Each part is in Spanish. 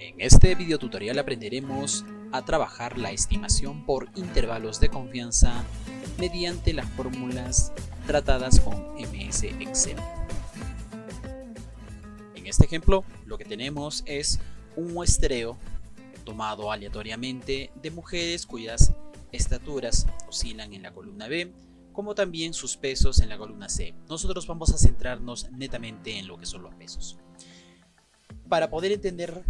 En este video tutorial aprenderemos a trabajar la estimación por intervalos de confianza mediante las fórmulas tratadas con MS Excel. En este ejemplo, lo que tenemos es un muestreo tomado aleatoriamente de mujeres cuyas estaturas oscilan en la columna B, como también sus pesos en la columna C. Nosotros vamos a centrarnos netamente en lo que son los pesos. Para poder entender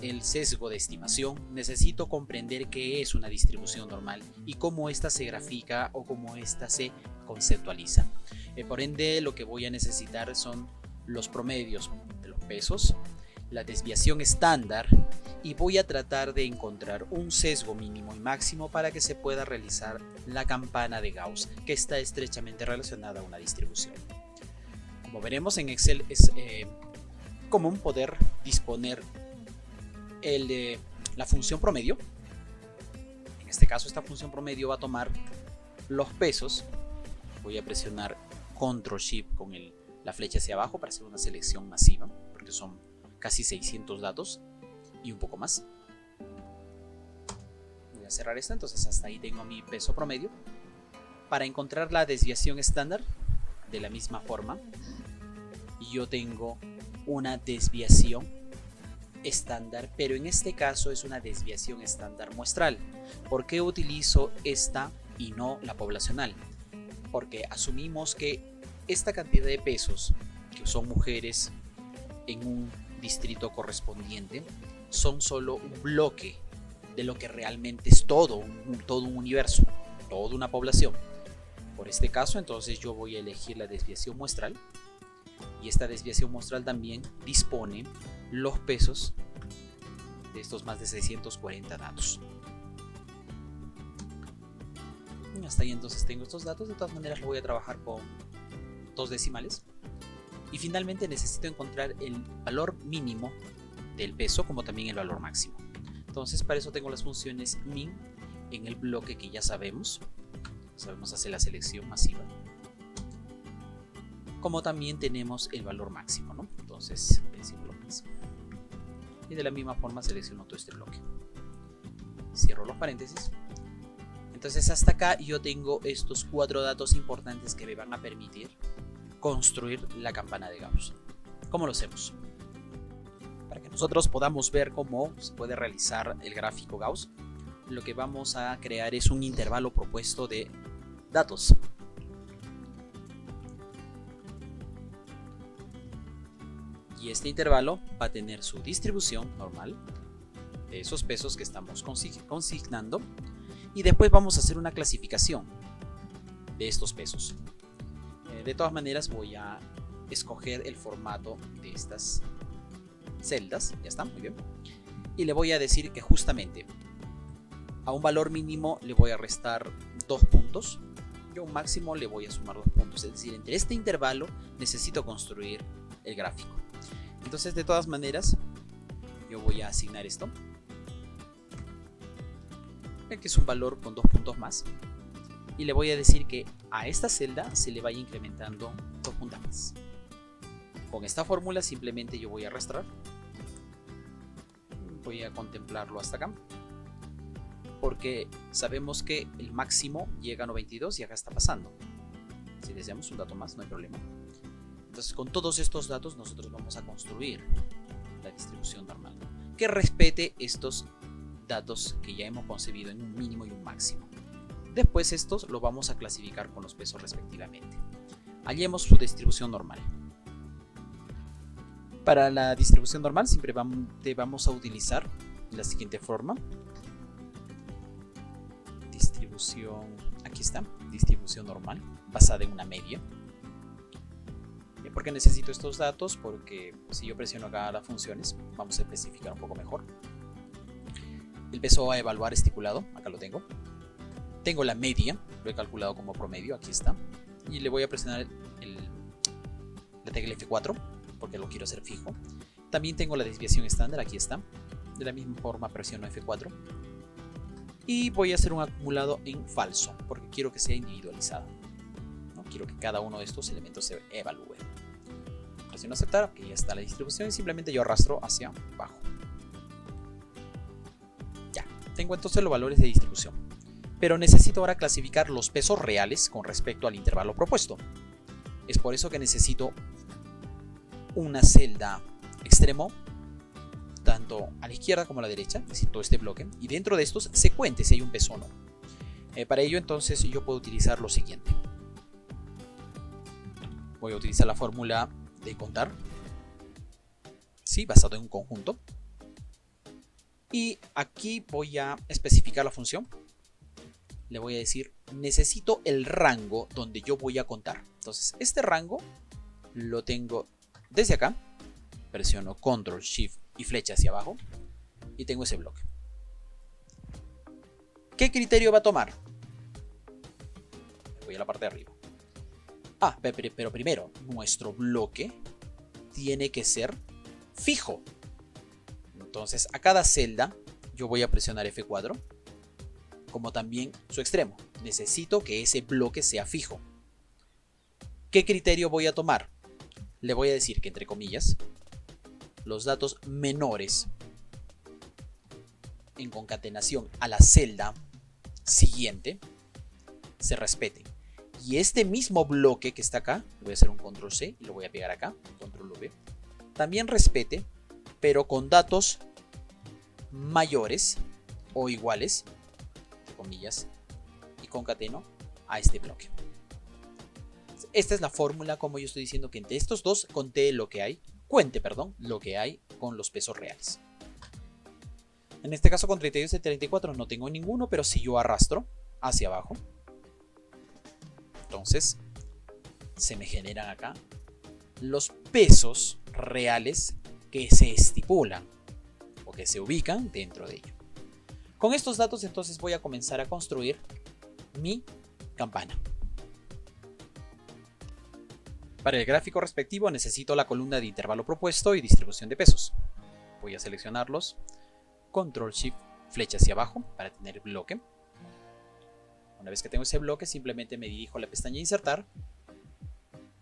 el sesgo de estimación, necesito comprender qué es una distribución normal y cómo ésta se grafica o cómo ésta se conceptualiza. Por ende, lo que voy a necesitar son los promedios de los pesos, la desviación estándar, y voy a tratar de encontrar un sesgo mínimo y máximo para que se pueda realizar la campana de Gauss, que está estrechamente relacionada a una distribución. Como veremos, en Excel es común poder disponer la función promedio. En este caso, esta función promedio va a tomar los pesos. Voy a presionar Ctrl Shift con la flecha hacia abajo para hacer una selección masiva, porque son casi 600 datos y un poco más. Voy a cerrar esta, entonces hasta ahí tengo mi peso promedio. Para encontrar la desviación estándar, de la misma forma, yo tengo una desviación estándar, pero en este caso es una desviación estándar muestral. ¿Por qué utilizo esta y no la poblacional? Porque asumimos que esta cantidad de pesos, que son mujeres en un distrito correspondiente, son solo un bloque de lo que realmente es todo un universo, toda una población. Por este caso, entonces yo voy a elegir la desviación muestral, y esta desviación muestral también dispone los pesos de estos más de 640 datos. Y hasta ahí entonces tengo estos datos. De todas maneras lo voy a trabajar con 2 decimales. Y finalmente necesito encontrar el valor mínimo del peso, como también el valor máximo. Entonces para eso tengo las funciones min en el bloque que ya sabemos hacer la selección masiva, como también tenemos el valor máximo, ¿no? Entonces vencimos máximo. Y de la misma forma selecciono todo este bloque. Cierro los paréntesis. Entonces hasta acá yo tengo estos 4 datos importantes que me van a permitir construir la campana de Gauss. ¿Cómo lo hacemos? Para que nosotros podamos ver cómo se puede realizar el gráfico Gauss, lo que vamos a crear es un intervalo propuesto de datos. Y este intervalo va a tener su distribución normal de esos pesos que estamos consignando, y después vamos a hacer una clasificación de estos pesos. De todas maneras voy a escoger el formato de estas celdas, ya está, muy bien, y le voy a decir que justamente a un valor mínimo le voy a restar 2 puntos y a un máximo le voy a sumar 2 puntos, es decir, entre este intervalo necesito construir el gráfico. Entonces, de todas maneras, yo voy a asignar esto, que es un valor con 2 puntos más, y le voy a decir que a esta celda se le vaya incrementando 2 puntos más. Con esta fórmula simplemente yo voy a arrastrar, voy a contemplarlo hasta acá, porque sabemos que el máximo llega a 92 y acá está pasando. Si deseamos un dato más, no hay problema. Entonces, con todos estos datos nosotros vamos a construir la distribución normal que respete estos datos que ya hemos concebido en un mínimo y un máximo. Después estos los vamos a clasificar con los pesos respectivamente. Hallemos su distribución normal. Para la distribución normal siempre vamos a utilizar la siguiente forma. Aquí está, distribución normal basada en una media. ¿Por qué necesito estos datos? Porque si yo presiono acá las funciones, vamos a especificar un poco mejor. El peso a evaluar estipulado, acá lo tengo. Tengo la media, lo he calculado como promedio, aquí está. Y le voy a presionar la tecla F4, porque lo quiero hacer fijo. También tengo la desviación estándar, aquí está. De la misma forma presiono F4. Y voy a hacer un acumulado en falso, porque quiero que sea individualizado. No quiero que cada uno de estos elementos se evalúe. Presiono aceptar, que ya está la distribución, y simplemente yo arrastro hacia abajo. Tengo entonces los valores de distribución, pero necesito ahora clasificar los pesos reales con respecto al intervalo propuesto. Es por eso que necesito una celda extremo, tanto a la izquierda como a la derecha, es decir, todo este bloque, y dentro de estos se cuente si hay un peso o no. Para ello entonces yo puedo utilizar lo siguiente. Voy a utilizar la fórmula de contar, ¿sí? Basado en un conjunto. Y aquí voy a especificar la función. Le voy a decir, necesito el rango donde yo voy a contar. Entonces, este rango lo tengo desde acá. Presiono Control, Shift y flecha hacia abajo. Y tengo ese bloque. ¿Qué criterio va a tomar? Voy a la parte de arriba. Pero primero, nuestro bloque tiene que ser fijo. Entonces, a cada celda yo voy a presionar F4, como también su extremo. Necesito que ese bloque sea fijo. ¿Qué criterio voy a tomar? Le voy a decir que, entre comillas, los datos menores en concatenación a la celda siguiente se respeten. Y este mismo bloque que está acá, voy a hacer un control C y lo voy a pegar acá, control V, también respete, pero con datos mayores o iguales, entre comillas, y concateno a este bloque. Esta es la fórmula como yo estoy diciendo que entre estos dos cuente lo que hay con los pesos reales. En este caso con 32 y 34 no tengo ninguno, pero si yo arrastro hacia abajo, entonces se me generan acá los pesos reales que se estipulan o que se ubican dentro de ello. Con estos datos entonces voy a comenzar a construir mi campana. Para el gráfico respectivo necesito la columna de intervalo propuesto y distribución de pesos. Voy a seleccionarlos, Control Shift, flecha hacia abajo para tener bloque. Una vez que tengo ese bloque, simplemente me dirijo a la pestaña Insertar.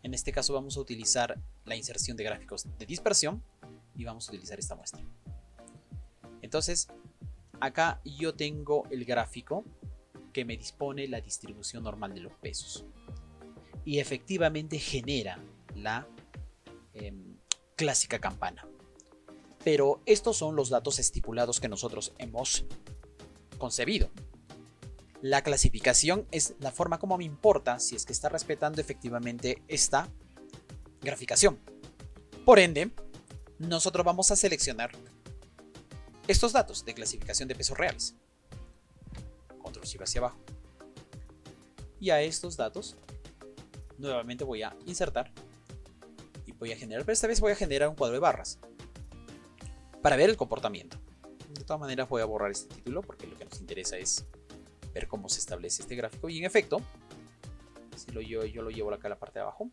En este caso vamos a utilizar la inserción de gráficos de dispersión y vamos a utilizar esta muestra. Entonces, acá yo tengo el gráfico que me dispone la distribución normal de los pesos. Y efectivamente genera la clásica campana. Pero estos son los datos estipulados que nosotros hemos concebido. La clasificación es la forma como me importa si es que está respetando efectivamente esta graficación. Por ende, nosotros vamos a seleccionar estos datos de clasificación de pesos reales. Control Shift hacia abajo. Y a estos datos nuevamente voy a insertar y voy a generar, pero esta vez voy a generar un cuadro de barras para ver el comportamiento. De todas maneras voy a borrar este título porque lo que nos interesa es ver cómo se establece este gráfico. Y en efecto, si yo lo llevo acá a la parte de abajo,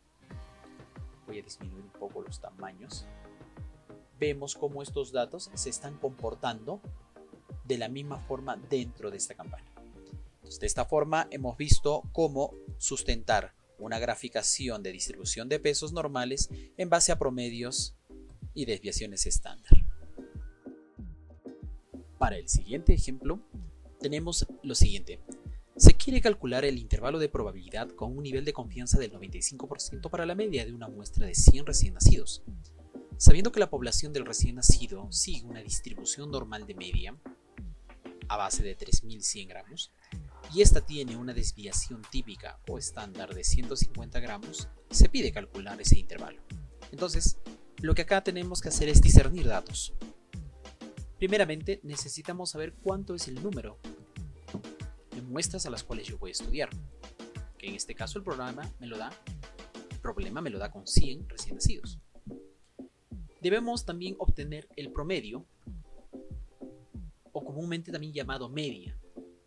voy a disminuir un poco los tamaños. Vemos cómo estos datos se están comportando de la misma forma dentro de esta campana. Entonces, de esta forma hemos visto cómo sustentar una graficación de distribución de pesos normales en base a promedios y desviaciones estándar. Para el siguiente ejemplo, tenemos lo siguiente. Se quiere calcular el intervalo de probabilidad con un nivel de confianza del 95% para la media de una muestra de 100 recién nacidos. Sabiendo que la población del recién nacido sigue una distribución normal de media a base de 3100 gramos y esta tiene una desviación típica o estándar de 150 gramos, se pide calcular ese intervalo. Entonces, lo que acá tenemos que hacer es discernir datos. Primeramente, necesitamos saber cuánto es el número de muestras a las cuales yo voy a estudiar. Que en este caso el problema me lo da con 100 recién nacidos. Debemos también obtener el promedio, o comúnmente también llamado media,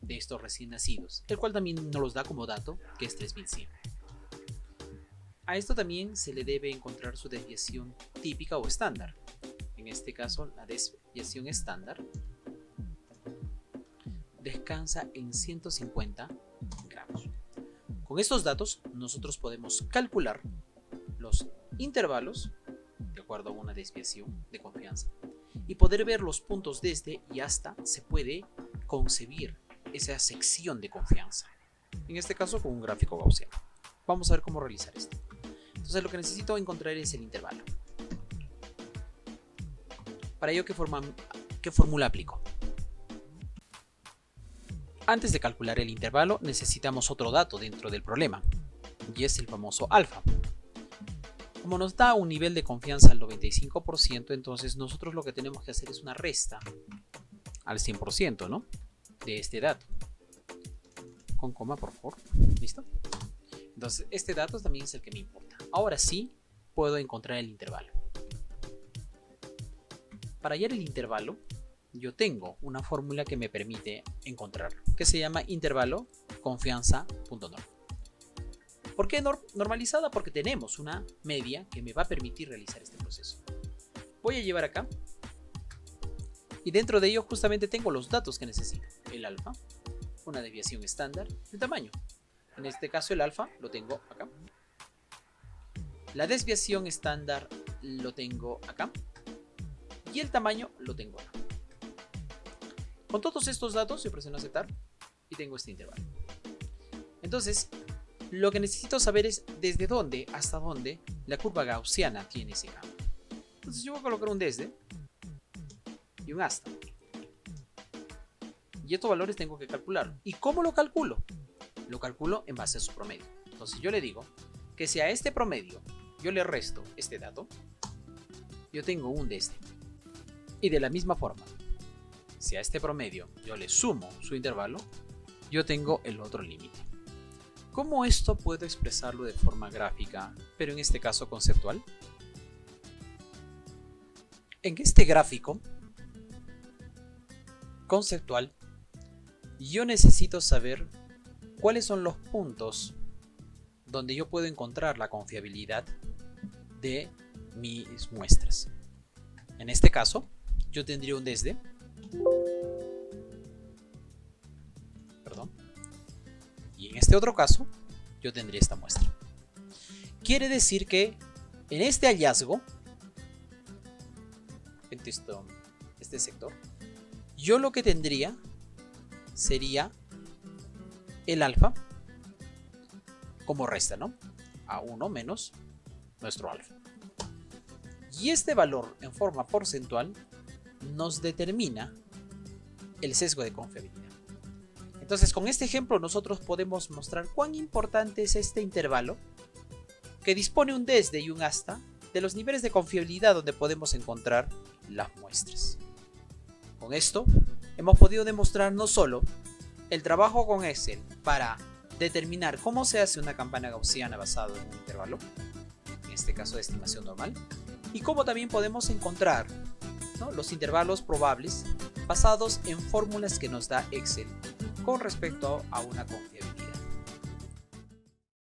de estos recién nacidos, el cual también nos los da como dato, que es 3100. A esto también se le debe encontrar su desviación típica o estándar. En este caso, la desviación estándar descansa en 150 gramos. Con estos datos, nosotros podemos calcular los intervalos de acuerdo a una desviación de confianza y poder ver los puntos desde y hasta se puede concebir esa sección de confianza. En este caso con un gráfico gaussiano. Vamos a ver cómo realizar esto. Entonces lo que necesito encontrar es el intervalo. Para ello, ¿qué fórmula aplico? Antes de calcular el intervalo necesitamos otro dato dentro del problema, y es el famoso alfa. Como nos da un nivel de confianza al 95%, entonces nosotros lo que tenemos que hacer es una resta al 100%, ¿no? De este dato. Con coma, por favor. ¿Listo? Entonces, este dato también es el que me importa. Ahora sí puedo encontrar el intervalo. Para hallar el intervalo, yo tengo una fórmula que me permite encontrarlo, que se llama intervalo confianza.norm. ¿Por qué normalizada? Porque tenemos una media que me va a permitir realizar este proceso. Voy a llevar acá y dentro de ello justamente tengo los datos que necesito. El alfa, una desviación estándar, el tamaño. En este caso el alfa lo tengo acá. La desviación estándar lo tengo acá. Y el tamaño lo tengo acá. Con todos estos datos yo presiono aceptar y tengo este intervalo. Entonces, lo que necesito saber es desde dónde hasta dónde la curva gaussiana tiene ese cambio. Entonces yo voy a colocar un desde y un hasta. Y estos valores tengo que calcular. ¿Y cómo lo calculo? Lo calculo en base a su promedio. Entonces yo le digo que si a este promedio yo le resto este dato, yo tengo un desde. Y de la misma forma, si a este promedio yo le sumo su intervalo, yo tengo el otro límite. ¿Cómo esto puedo expresarlo de forma gráfica, pero en este caso conceptual? En este gráfico conceptual, yo necesito saber cuáles son los puntos donde yo puedo encontrar la confiabilidad de mis muestras. En este caso, yo tendría un desde. Y en este otro caso, yo tendría esta muestra. Quiere decir que en este hallazgo, en este sector, yo lo que tendría sería el alfa como resta, ¿no? A1 menos nuestro alfa. Y este valor en forma porcentual nos determina el sesgo de confiabilidad. Entonces, con este ejemplo nosotros podemos mostrar cuán importante es este intervalo que dispone un desde y un hasta de los niveles de confiabilidad donde podemos encontrar las muestras. Con esto hemos podido demostrar no solo el trabajo con Excel para determinar cómo se hace una campana gaussiana basada en un intervalo, en este caso de estimación normal, y cómo también podemos encontrar, ¿no?, los intervalos probables basados en fórmulas que nos da Excel con respecto a una confiabilidad.